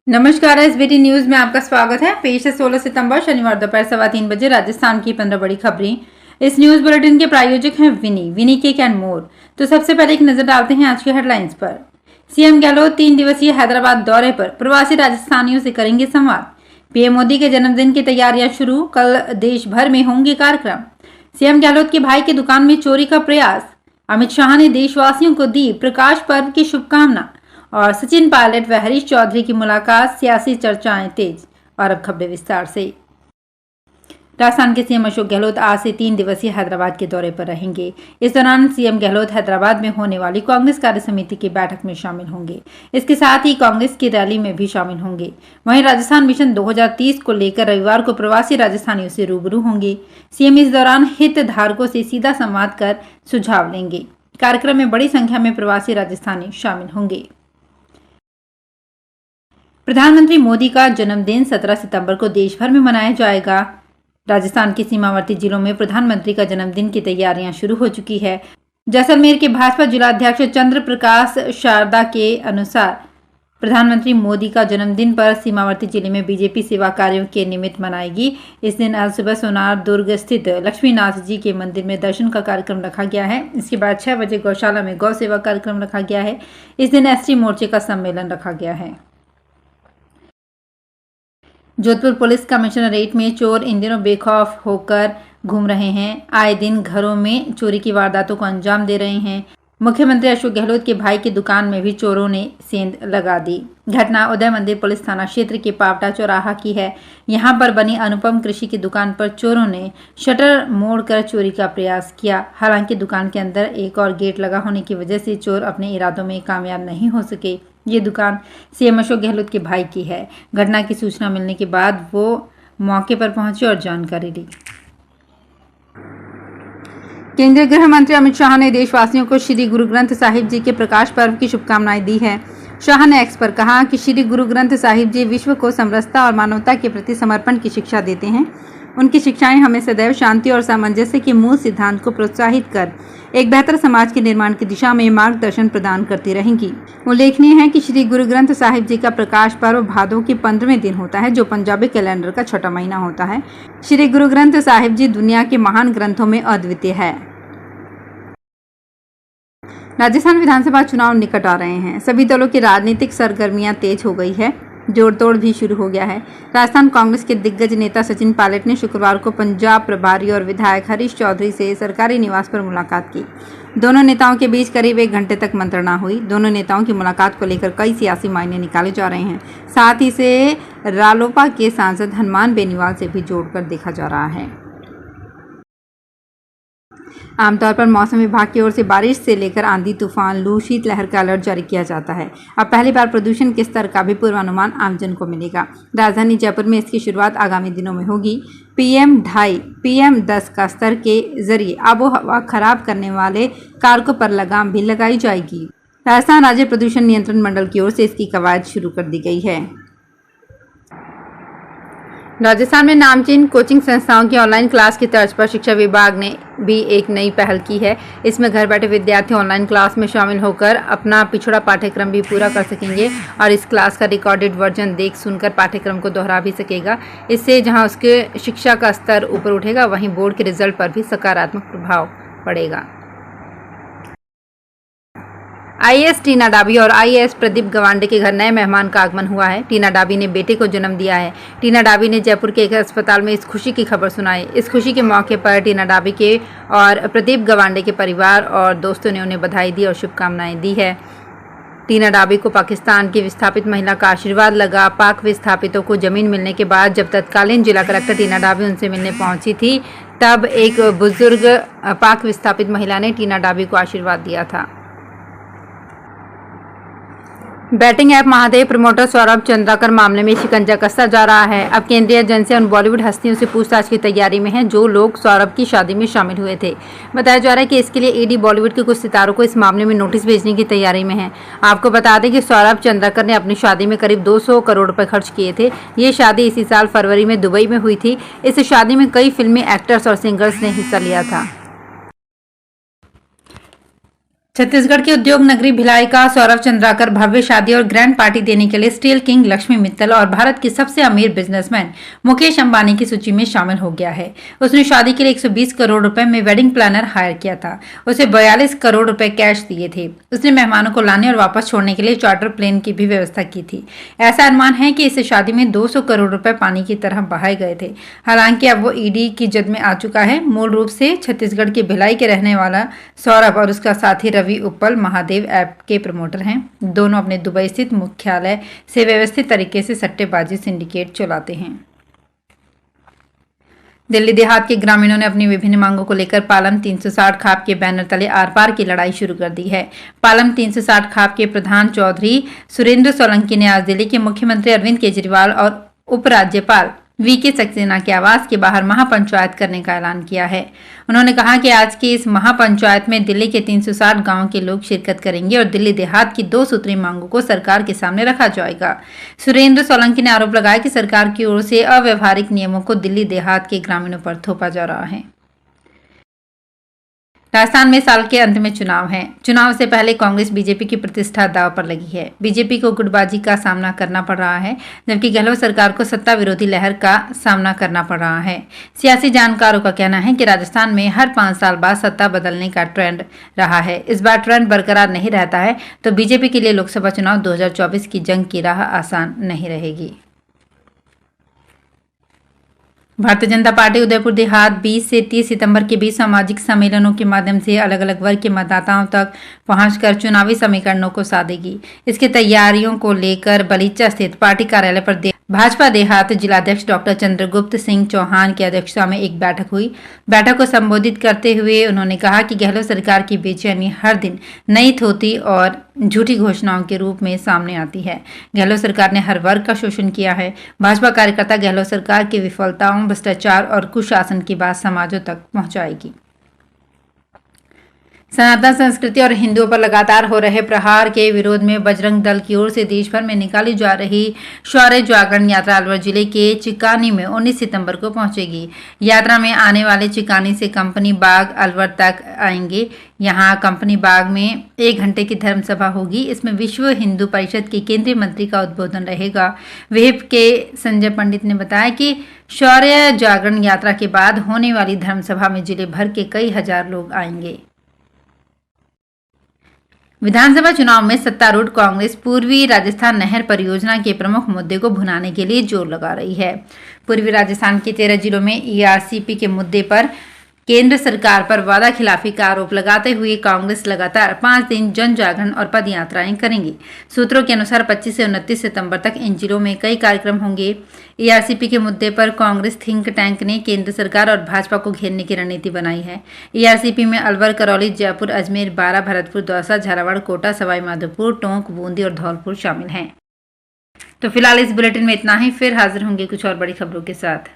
नमस्कार, SBT news में आपका स्वागत है। पेश है 16 सितंबर शनिवार दोपहर 3:15 बजे राजस्थान की 15 बड़ी खबरें। इस न्यूज बुलेटिन के प्रायोजक हैं विनी केक एंड मोर। तो सबसे पहले एक नजर डालते हैं आज के हेडलाइंस पर। सीएम गहलोत 3 दिवसीय हैदराबाद दौरे पर प्रवासी राजस्थानियों से करेंगे संवाद। पीएम मोदी के जन्मदिन की तैयारियां शुरू, कल देश भर में होंगे कार्यक्रम। सीएम गहलोत के भाई की दुकान में चोरी का प्रयास। अमित शाह ने देशवासियों को दी प्रकाश पर्व की शुभकामना। और सचिन पायलट व हरीश चौधरी की मुलाकात, सियासी चर्चाएं तेज। और अब खबरें विस्तार से। राजस्थान के सीएम अशोक गहलोत आज से 3 दिवसीय हैदराबाद के दौरे पर रहेंगे। इस दौरान सीएम गहलोत हैदराबाद में होने वाली कांग्रेस कार्य समिति की बैठक में शामिल होंगे। इसके साथ ही कांग्रेस की रैली में भी शामिल होंगे। वहीं राजस्थान मिशन 2030 को लेकर रविवार को प्रवासी राजस्थानियों से रूबरू होंगे। सीएम इस दौरान हितधारकों से सीधा संवाद कर सुझाव लेंगे। कार्यक्रम में बड़ी संख्या में प्रवासी राजस्थानी शामिल होंगे। प्रधानमंत्री मोदी का जन्मदिन 17 सितंबर को देश भर में मनाया जाएगा। राजस्थान के सीमावर्ती जिलों में प्रधानमंत्री का जन्मदिन की तैयारियां शुरू हो चुकी है। जैसलमेर के भाजपा जिलाध्यक्ष चंद्र प्रकाश शारदा के अनुसार प्रधानमंत्री मोदी का जन्मदिन पर सीमावर्ती जिले में बीजेपी सेवा कार्यों के निमित्त मनाएगी। इस दिन आज सुबह सोनार दुर्ग स्थित लक्ष्मीनाथ जी के मंदिर में दर्शन का कार्यक्रम रखा गया है। इसके बाद 6 बजे गौशाला में गौ सेवा कार्यक्रम रखा गया है। इस दिन एसटी मोर्चे का सम्मेलन रखा गया है। जोधपुर पुलिस कमिश्नरेट में चोर इन दिनों बेखौफ होकर घूम रहे हैं। आए दिन घरों में चोरी की वारदातों को अंजाम दे रहे हैं। मुख्यमंत्री अशोक गहलोत के भाई की दुकान में भी चोरों ने सेंध लगा दी। घटना उदय मंदिर पुलिस थाना क्षेत्र के पावटा चौराहा की है। यहां पर बनी अनुपम कृषि की दुकान पर चोरों ने शटर मोड़कर चोरी का प्रयास किया। हालांकि दुकान के अंदर एक और गेट लगा होने की वजह से चोर अपने इरादों में कामयाब नहीं हो सके। ये दुकान सीएम अशोक गहलोत के भाई की है। घटना की सूचना मिलने के बाद वो मौके पर पहुंचे और जानकारी ली। केंद्रीय गृह मंत्री अमित शाह ने देशवासियों को श्री गुरु ग्रंथ साहिब जी के प्रकाश पर्व की शुभकामनाएं दी है। शाह ने एक्स पर कहा कि श्री गुरु ग्रंथ साहिब जी विश्व को समरसता और मानवता के प्रति समर्पण की शिक्षा देते हैं। उनकी शिक्षाएं हमें सदैव शांति और सामंजस्य के मूल सिद्धांत को प्रोत्साहित कर एक बेहतर समाज के निर्माण की दिशा में मार्गदर्शन प्रदान करती रहेंगी। उल्लेखनीय है कि श्री गुरु ग्रंथ साहिब जी का प्रकाश पर्व भादों के 15वें दिन होता है, जो पंजाबी कैलेंडर का छठा महीना होता है। श्री गुरु ग्रंथ साहिब जी दुनिया के महान ग्रंथों में अद्वितीय है। राजस्थान विधानसभा चुनाव निकट आ रहे हैं। सभी दलों की राजनीतिक सरगर्मियां तेज हो गई है। जोड़तोड़ भी शुरू हो गया है। राजस्थान कांग्रेस के दिग्गज नेता सचिन पायलट ने शुक्रवार को पंजाब प्रभारी और विधायक हरीश चौधरी से सरकारी निवास पर मुलाकात की। दोनों नेताओं के बीच करीब 1 घंटे तक मंत्रणा हुई। दोनों नेताओं की मुलाकात को लेकर कई सियासी मायने निकाले जा रहे हैं। साथ ही से रालोपा के सांसद हनुमान बेनीवाल से भी जोड़कर देखा जा रहा है। आमतौर पर मौसम विभाग की ओर से बारिश से लेकर आंधी, तूफान, लू, शीतलहर का अलर्ट जारी किया जाता है। अब पहली बार प्रदूषण के स्तर का भी पूर्वानुमान आमजन को मिलेगा। राजधानी जयपुर में इसकी शुरुआत आगामी दिनों में होगी। PM2.5, PM10 का स्तर के जरिए आबोहवा खराब करने वाले कारकों पर लगाम भी लगाई जाएगी। राजस्थान राज्य प्रदूषण नियंत्रण मंडल की ओर से इसकी कवायद शुरू कर दी गई है। राजस्थान में नामचीन कोचिंग संस्थाओं की ऑनलाइन क्लास की तर्ज पर शिक्षा विभाग ने भी एक नई पहल की है। इसमें घर बैठे विद्यार्थी ऑनलाइन क्लास में शामिल होकर अपना पिछड़ा पाठ्यक्रम भी पूरा कर सकेंगे और इस क्लास का रिकॉर्डेड वर्जन देख सुनकर पाठ्यक्रम को दोहरा भी सकेगा। इससे जहां उसके शिक्षा का स्तर ऊपर उठेगा, वहीं बोर्ड के रिजल्ट पर भी सकारात्मक प्रभाव पड़ेगा। IAS टीना डाबी और IAS प्रदीप गवांडे के घर नए मेहमान का आगमन हुआ है। टीना डाबी ने बेटे को जन्म दिया है। टीना डाबी ने जयपुर के एक अस्पताल में इस खुशी की खबर सुनाई। इस खुशी के मौके पर टीना डाबी के और प्रदीप गवांडे के परिवार और दोस्तों ने उन्हें बधाई दी और शुभकामनाएं दी है। टीना डाबी को पाकिस्तान की विस्थापित महिला का आशीर्वाद लगा। पाक विस्थापितों को जमीन मिलने के बाद जब तत्कालीन जिला कलेक्टर टीना डाबी उनसे मिलने पहुंची थी, तब एक बुजुर्ग पाक विस्थापित महिला ने टीना डाबी को आशीर्वाद दिया था। Batting app Mahadev promoter Saurabh Chandrakar मामले में शिकंजा कसता जा रहा है। अब केंद्रीय एजेंसी उन बॉलीवुड हस्तियों से पूछताछ की तैयारी में है जो लोग सौरभ की शादी में शामिल हुए थे। बताया जा रहा है कि इसके लिए ईडी बॉलीवुड के कुछ सितारों को इस मामले में नोटिस भेजने की तैयारी में है। आपको बता दें कि सौरभ चंद्राकर ने अपनी शादी में करीब 200 करोड़ रुपए खर्च किए थे। ये शादी इसी साल फरवरी में दुबई में हुई थी। इस शादी में कई फिल्मी एक्टर्स और सिंगर्स ने हिस्सा लिया था। छत्तीसगढ़ के उद्योग नगरी भिलाई का सौरभ चंद्राकर भव्य शादी और ग्रैंड पार्टी देने के लिए स्टील किंग लक्ष्मी मित्तल और भारत के सबसे अमीर बिजनेसमैन मुकेश अंबानी की सूची में शामिल हो गया है। उसने शादी के लिए 120 करोड़ रुपए में वेडिंग प्लानर हायर किया था। उसे 42 करोड़ रुपए कैश दिए थे। उसने मेहमानों को लाने और वापस छोड़ने के लिए चार्टर प्लेन की भी व्यवस्था की थी। ऐसा अनुमान है कि इस शादी में 200 करोड़ रुपए पानी की तरह बहाए गए थे। हालांकि अब वो ईडी की जद में आ चुका है। मूल रूप से छत्तीसगढ़ के भिलाई के रहने वाला सौरभ और उसका साथी रवि उपल महादेव ऐप के प्रमोटर हैं। दोनों अपने दुबई स्थित मुख्यालय से व्यवस्थित तरीके से सट्टेबाजी सिंडिकेट चलाते हैं। दिल्ली देहात के ग्रामीणों ने अपनी विभिन्न मांगों को लेकर पालम 360 खाप के बैनर तले आर पार की लड़ाई शुरू कर दी है। पालम 360 खाप के प्रधान चौधरी सुरेंद्र सोलंकी ने आज दिल्ली के मुख्यमंत्री अरविंद केजरीवाल और उपराज्यपाल वीके सक्सेना के आवास के बाहर महापंचायत करने का ऐलान किया है। उन्होंने कहा कि आज की इस महापंचायत में दिल्ली के 360 गांवों के लोग शिरकत करेंगे और दिल्ली देहात की 2 सूत्री मांगों को सरकार के सामने रखा जाएगा। सुरेंद्र सोलंकी ने आरोप लगाया कि सरकार की ओर से अव्यवहारिक नियमों को दिल्ली देहात के ग्रामीणों पर थोपा जा रहा है। राजस्थान में साल के अंत में चुनाव है। चुनाव से पहले कांग्रेस बीजेपी की प्रतिष्ठा दांव पर लगी है। बीजेपी को गुटबाजी का सामना करना पड़ रहा है, जबकि गहलोत सरकार को सत्ता विरोधी लहर का सामना करना पड़ रहा है। सियासी जानकारों का कहना है कि राजस्थान में हर 5 साल बाद सत्ता बदलने का ट्रेंड रहा है। इस बार ट्रेंड बरकरार नहीं रहता है तो बीजेपी के लिए लोकसभा चुनाव 2024 की जंग की राह आसान नहीं रहेगी। भारतीय जनता पार्टी उदयपुर देहात 20 से 30 सितंबर के बीच सामाजिक सम्मेलनों के माध्यम से अलग अलग वर्ग के मतदाताओं तक पहुंचकर चुनावी समीकरणों को साधेगी। इसकी तैयारियों को लेकर बलीचा स्थित पार्टी कार्यालय पर भाजपा देहात जिलाध्यक्ष डॉक्टर चंद्रगुप्त सिंह चौहान की अध्यक्षता में एक बैठक हुई। बैठक को संबोधित करते हुए उन्होंने कहा कि गहलोत सरकार की बेचैनी हर दिन नई थोती और झूठी घोषणाओं के रूप में सामने आती है। गहलोत सरकार ने हर वर्ग का शोषण किया है। भाजपा कार्यकर्ता गहलोत सरकार की विफलताओं, भ्रष्टाचार और कुशासन की बात समाजों तक पहुंचाएगी। सनातन संस्कृति और हिंदुओं पर लगातार हो रहे प्रहार के विरोध में बजरंग दल की ओर से देश भर में निकाली जा रही शौर्य जागरण यात्रा अलवर जिले के चिकानी में 19 सितंबर को पहुंचेगी। यात्रा में आने वाले चिकानी से कंपनी बाग अलवर तक आएंगे। यहां कंपनी बाग में 1 घंटे की धर्म सभा होगी। इसमें विश्व हिंदू परिषद के केंद्रीय मंत्री का उद्बोधन रहेगा। विहिप के संजय पंडित ने बताया कि शौर्य जागरण यात्रा के बाद होने वाली धर्म सभा में जिले भर के कई हजार लोग आएंगे। विधानसभा चुनाव में सत्तारूढ़ कांग्रेस पूर्वी राजस्थान नहर परियोजना के प्रमुख मुद्दे को भुनाने के लिए जोर लगा रही है। पूर्वी राजस्थान के 13 जिलों में ईआरसीपी के मुद्दे पर केंद्र सरकार पर वादा खिलाफी का आरोप लगाते हुए कांग्रेस लगातार 5 दिन जन जागरण और पद यात्राएं करेंगी। सूत्रों के अनुसार 25 से 29 सितंबर तक इन जिलों में कई कार्यक्रम होंगे। ईआरसीपी के मुद्दे पर कांग्रेस थिंक टैंक ने केंद्र सरकार और भाजपा को घेरने की रणनीति बनाई है। ईआरसीपी में अलवर, करौली, जयपुर, अजमेर, बारा, भरतपुर, दौसा, झालावाड़, कोटा, सवाई माधोपुर, टोंक, बूंदी और धौलपुर शामिल हैं। तो फिलहाल इस बुलेटिन में इतना ही। फिर हाजिर होंगे कुछ और बड़ी खबरों के साथ।